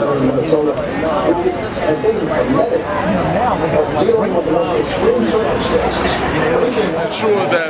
Minnesota, and they are medic dealing with the most extreme circumstances. Ensure that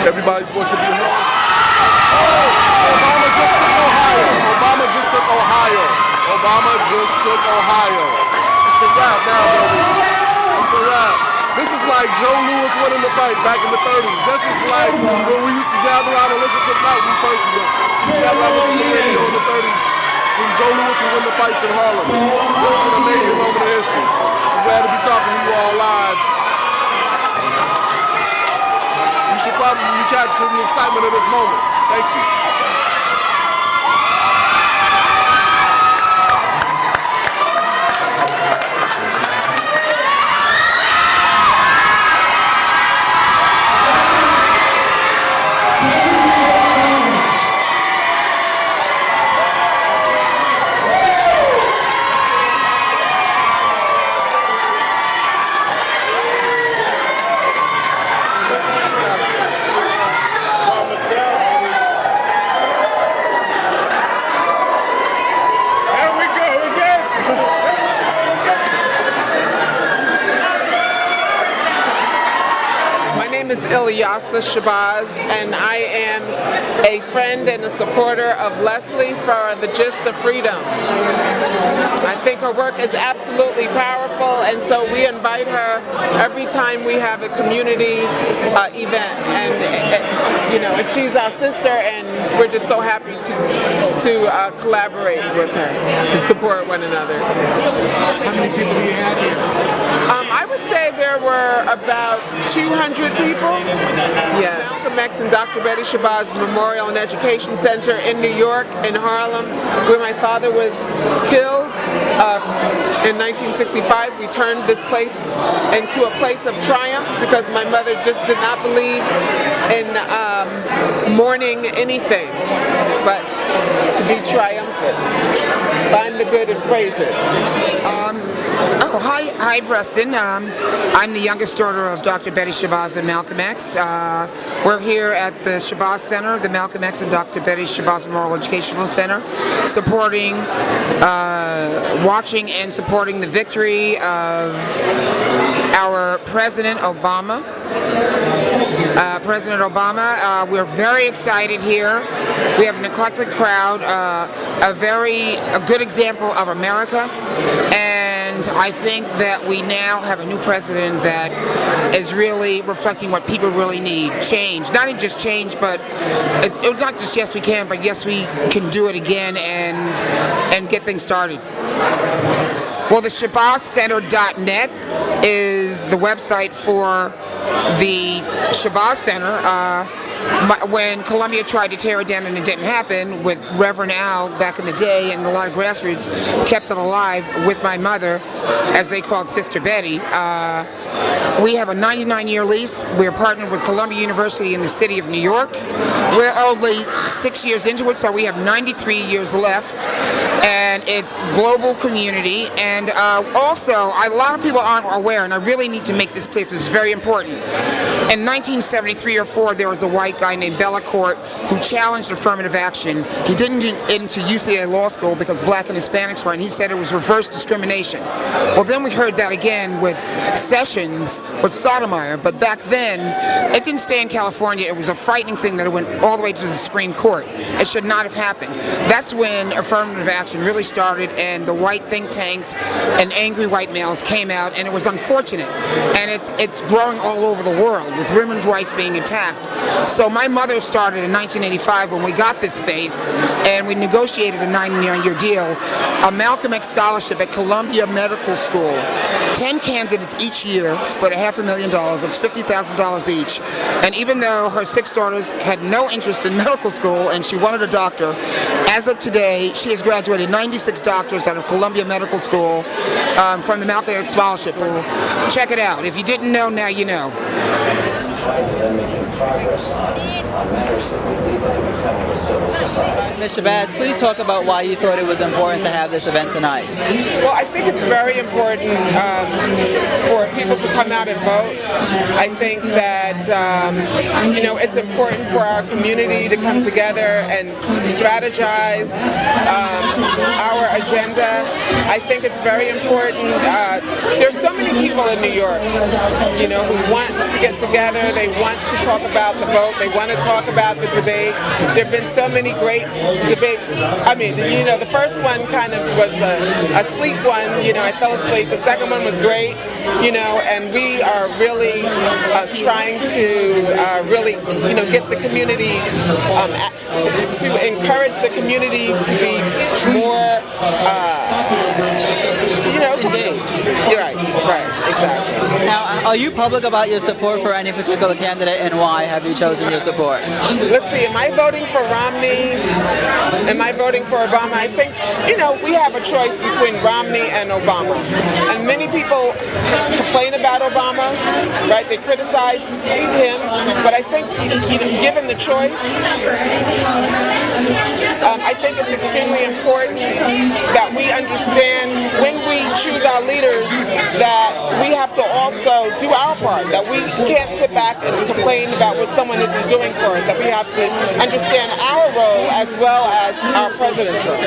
everybody's voice will be heard. Obama just took Ohio. Obama just took Ohio. Obama just took Ohio. It's a wrap now, baby. It's a wrap. This is like Joe Louis winning the fight back in the 30s. This is like when we used to gather around and listen to fight. We personally used to gather around and listen to the radio in the 30s. When Joe Louis would win the fights in Harlem. This is an amazing moment in history. I'm glad to be talking to you all live. You should probably capture the excitement of this moment. Thank you. My name is Ilyasah Shabazz, and I am a friend and a supporter of Leslie for the Gist of Freedom. I think her work is absolutely powerful, and so we invite her every time we have a community event. And and she's our sister, and we're just so happy to collaborate with her and support one another. How many people do you have here? I would say there were about 200 people. Yes. Malcolm X and Dr. Betty Shabazz Memorial and Education Center in New York, in Harlem, where my father was killed in 1965. We turned this place into a place of triumph because my mother just did not believe in mourning anything, but to be triumphant. Find the good and praise it. Hi, Preston. I'm the youngest daughter of Dr. Betty Shabazz and Malcolm X. We're here at the Shabazz Center, the Malcolm X and Dr. Betty Shabazz Memorial Educational Center, supporting, watching and supporting the victory of our President Obama. We're very excited here. We have an eclectic crowd, a good example of America, and I think that we now have a new president that is really reflecting what people really need. Change. Not even just change, but it's not just yes we can, but yes we can do it again and get things started. Well, the ShabazzCenter.net is the website for the Shabazz Center. When Columbia tried to tear it down and it didn't happen, with Reverend Al back in the day and a lot of grassroots kept it alive with my mother, as they called Sister Betty. We have a 99-year lease. We're partnered with Columbia University in the city of New York. We're only 6 years into it, so we have 93 years left. And it's global community. And also, a lot of people aren't aware, and I really need to make this clear because it's very important. In 1973 or 4, there was a white guy named Bellecourt who challenged affirmative action. He didn't get into UCLA Law School because black and Hispanics were, and he said it was reverse discrimination. Well, then we heard that again with Sessions, with Sotomayor, but back then, it didn't stay in California. It was a frightening thing that it went all the way to the Supreme Court. It should not have happened. That's when affirmative action really started, and the white think tanks and angry white males came out, and it was unfortunate. And it's growing all over the world, with women's rights being attacked. So my mother started in 1985 when we got this space, and we negotiated a 9-year deal, a Malcolm X scholarship at Columbia Medical School. 10 candidates each year split $500,000. That's $50,000 each. And even though her 6 daughters had no interest in medical school and she wanted a doctor, as of today, she has graduated 96 doctors out of Columbia Medical School from the Malcolm X scholarship. Check it out. If you didn't know, now you know. progress on matters that would lead to becoming a civil society. Ms. Shabazz, please talk about why you thought it was important to have this event tonight. Well, I think it's very important for people to come out and vote. I think that it's important for our community to come together and strategize our agenda. I think it's very important. There's so many people in New York, who want to get together. They want to talk about the vote. They want to talk about the debate. There have been so many great debates. I mean, the first one kind of was a sleep one. I fell asleep. The second one was great. And we are really trying to really, get the community to encourage the community to be more, engaged. You're right, exactly. Now, are you public about your support for any particular candidate, and why have you chosen your support? Let's see, am I voting for Romney? Am I voting for Obama? I think, we have a choice between Romney and Obama. And many people complain about Obama, right? They criticize him, but I think, given the choice, I think it's extremely important that we understand when we choose our leaders that we have to also do our part, that we can't sit back and complain about what someone isn't doing for us, that we have to understand our role as well as our president's role.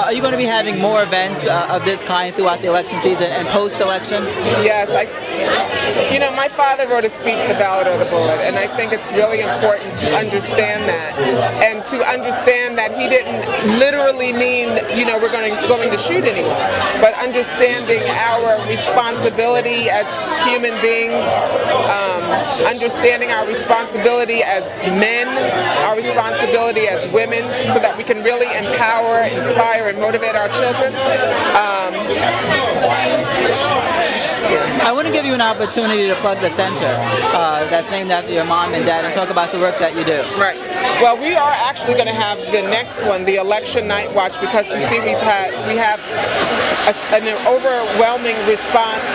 Are you going to be having more events of this kind throughout the election season and post-election? Yes, my father wrote a speech, The Ballot or the Bullet, and I think it's really important to understand that, and to understand that he didn't literally mean, we're going to shoot anyone, but understanding our responsibility as human beings, understanding our responsibility as men, our responsibility as women, so that we can really empower, inspire, and motivate our children. I want to give you an opportunity to plug the center that's named after your mom and dad and talk about the work that you do. Right. Well, we are actually going to have the next one, the election night watch, because you see we have an overwhelming response.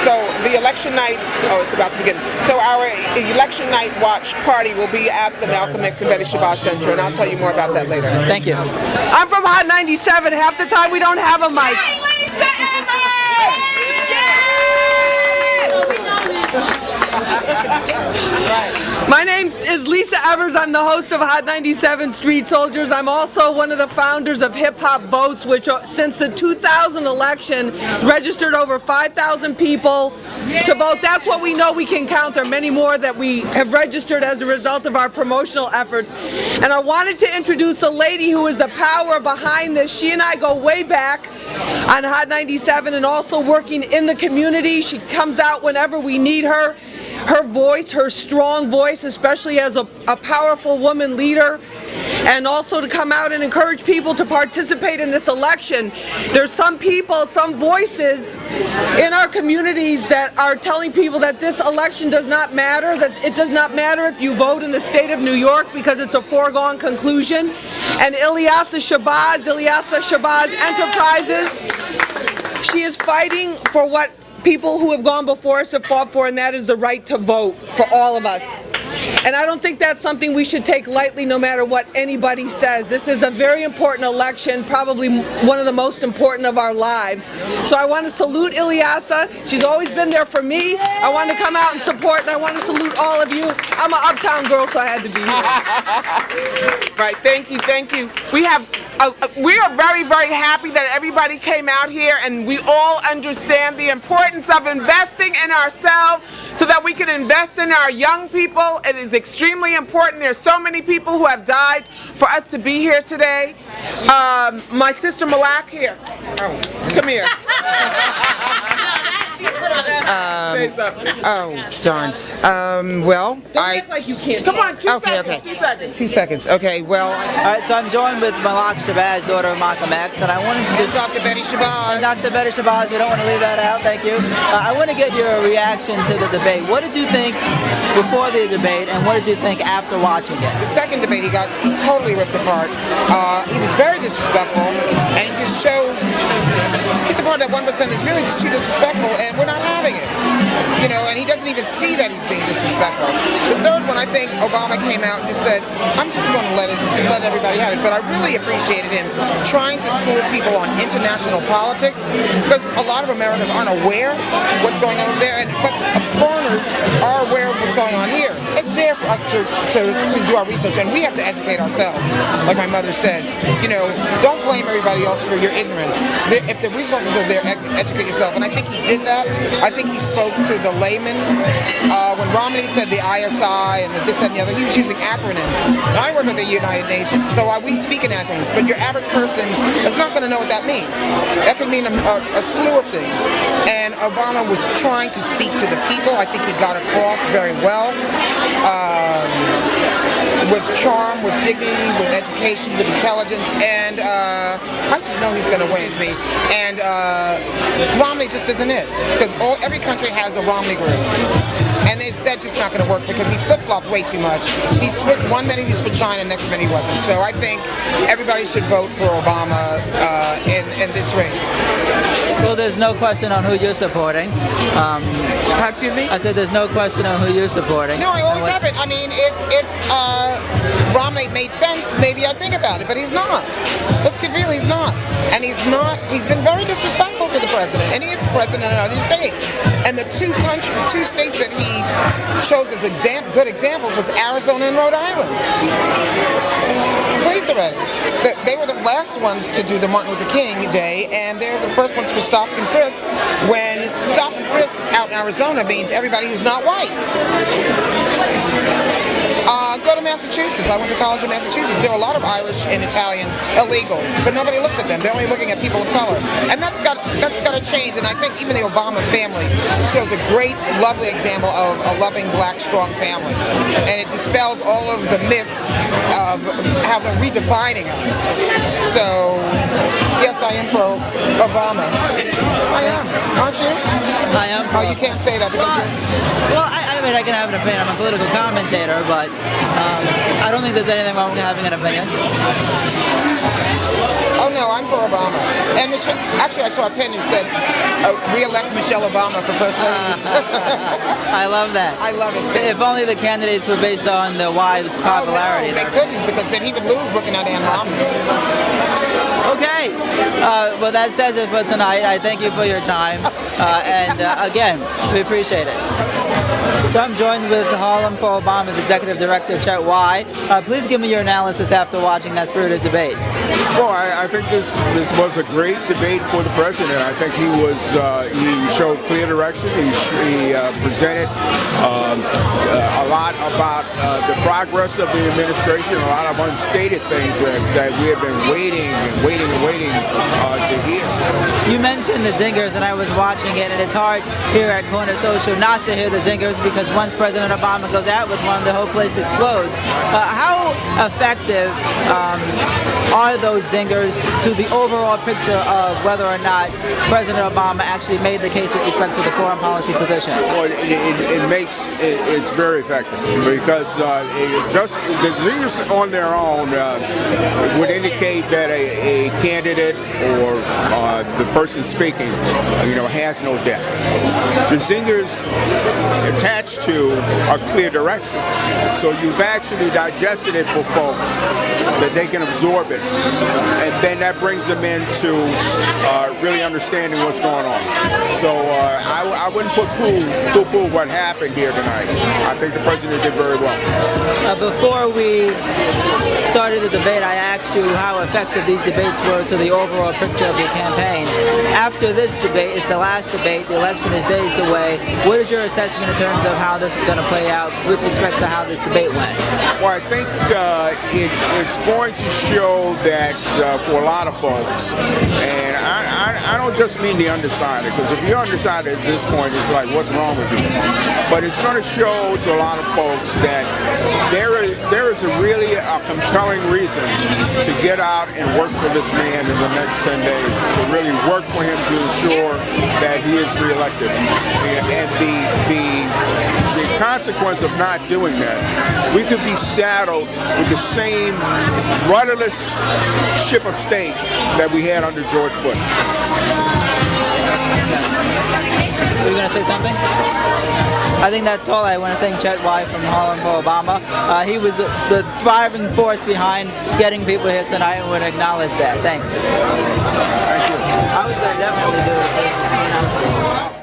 So the election night, it's about to begin. So our election night watch party will be at the Malcolm X and Betty Shabazz Center, and I'll tell you more about that later. Thank you. I'm from Hot 97. Half the time we don't have a mic. My name is Lisa Evers. I'm the host of Hot 97 Street Soldiers. I'm also one of the founders of Hip Hop Votes, which since the 2000 election registered over 5,000 people to vote. That's what we know we can count. There are many more that we have registered as a result of our promotional efforts. And I wanted to introduce a lady who is the power behind this. She and I go way back on Hot 97 and also working in the community. She comes out whenever we need her. Her voice, her strong voice, especially as a powerful woman leader, and also to come out and encourage people to participate in this election. There's some people, some voices in our communities that are telling people that this election does not matter, that it does not matter if you vote in the state of New York because it's a foregone conclusion. And Ilyasah Shabazz Enterprises, she is fighting for what people who have gone before us have fought for, and that is the right to vote for all of us. And I don't think that's something we should take lightly no matter what anybody says. This is a very important election, probably one of the most important of our lives. So I want to salute Ilyasah. She's always been there for me. I want to come out and support, and I want to salute all of you. I'm an uptown girl, so I had to be here. Right, thank you. We are very, very happy that everybody came out here, and we all understand the importance of investing in ourselves so that we can invest in our young people. It is extremely important. There's so many people who have died for us to be here today. My sister Malak here. Come here. Darn. Well, Don't act like you can't. Come on, 2 seconds. 2 seconds. 2 seconds. Okay, well. All right, so I'm joined with Ilyasah Shabazz, daughter of Malcolm X, and I wanted to just... Dr. Betty Shabazz. Dr. Betty Shabazz, we don't want to leave that out, thank you. I want to get your reaction to the debate. What did you think before the debate, and what did you think after watching it? The second debate, he got totally ripped apart. He was very disrespectful, and it just shows he's a part of that 1% is really just too disrespectful, and we're not having it. You know, and he doesn't even see that he's being disrespectful. The third one, I think Obama came out and just said, I'm just going to let everybody have it. But I really appreciated him trying to school people on international politics, because a lot of Americans aren't aware what's going on over there, but foreigners are aware of what's going on here. It's there for us to do our research, and we have to educate ourselves. Like my mother says, you know, don't blame everybody else for your ignorance. If the resources are there, educate yourself. And I think he did that. I think he spoke to the layman. When Romney said the ISI and the this, that, and the other, he was using acronyms. And I work at the United Nations, so we speak in acronyms, but your average person is not going to know what that means. That can mean a slew of things. And Obama was trying to speak to the people. I think he got across very well. With charm, with dignity, with education, with intelligence, and I just know he's going to win me. And Romney just isn't it, because every country has a Romney group, and that's just not going to work because he flip-flopped way too much. He switched one minute he's for China, next minute he wasn't. So I think everybody should vote for Obama in this race. Well, there's no question on who you're supporting. Excuse me? I said there's no question on who you're supporting. No, I always have it. I mean, if Romney made sense, maybe I'd think about it, but he's not. Let's get real, he's not. And he's been very disrespectful to the president, and he is the president of these states. And the two states that he chose as good examples was Arizona and Rhode Island. Please already. They were the last ones to do the Martin Luther King Day, and they're the first ones for stop and frisk, when stop and frisk out in Arizona means everybody who's not white. Go to Massachusetts. I went to college in Massachusetts. There are a lot of Irish and Italian illegals, but nobody looks at them. They're only looking at people of color, and that's got to change. And I think even the Obama family shows a great, lovely example of a loving, black, strong family, and it dispels all of the myths of how they're redefining us. So, yes, I am pro Obama. I am, aren't you? I am. Oh, you can't say that because you're... Well, I mean, I can have an opinion. I'm a political commentator, but I don't think there's anything wrong with having an opinion. Oh no, I'm for Obama. And actually, I saw a pen that said, "Re-elect Michelle Obama for first lady." I love that. I love it. If only the candidates were based on their wives' popularity. Oh, no, they couldn't, because then he would lose looking at Ann Romney. Okay. Well, that says it for tonight. I thank you for your time. And again, we appreciate it. So I'm joined with Harlem for Obama's Executive Director, Chet Y. Please give me your analysis after watching that spirited debate. Well, I think this was a great debate for the president. I think he showed clear direction. He presented a lot about the progress of the administration, a lot of unstated things that we have been waiting to hear. You mentioned the zingers, and I was watching it, and it's hard here at Corner Social not to hear the zingers, because once President Obama goes out with one, the whole place explodes. How effective are those zingers to the overall picture of whether or not President Obama actually made the case with respect to the foreign policy positions? Well, it's very effective, because just the zingers on their own would indicate that a candidate or the person speaking, has no depth. The zingers attached to a clear direction. So you've actually digested it for folks that they can absorb it, and then that brings them into really understanding what's going on. So I wouldn't poo-poo what happened here tonight. I think the president did very well. Before we started the debate, I asked you how effective these debates were to the overall picture of the campaign. After this debate is the last debate, the election is days away. What is your assessment in terms of how this is going to play out with respect to how this debate went? Well, I think it's going to show that for a lot of folks, and I don't just mean the undecided, because if you're undecided at this point, it's like, what's wrong with you? But it's going to show to a lot of folks that there is really a compelling reason to get out and work for this man in the next 10 days, to really work for him to ensure that he is reelected. And the consequence of not doing that, we could be saddled with the same rudderless ship of state that we had under George Bush. Were you going to say something? I think that's all. I want to thank Chet White from Harlem for Obama. He was the driving force behind getting people here tonight, and would acknowledge that. Thanks. Thank you. I was going to definitely do it.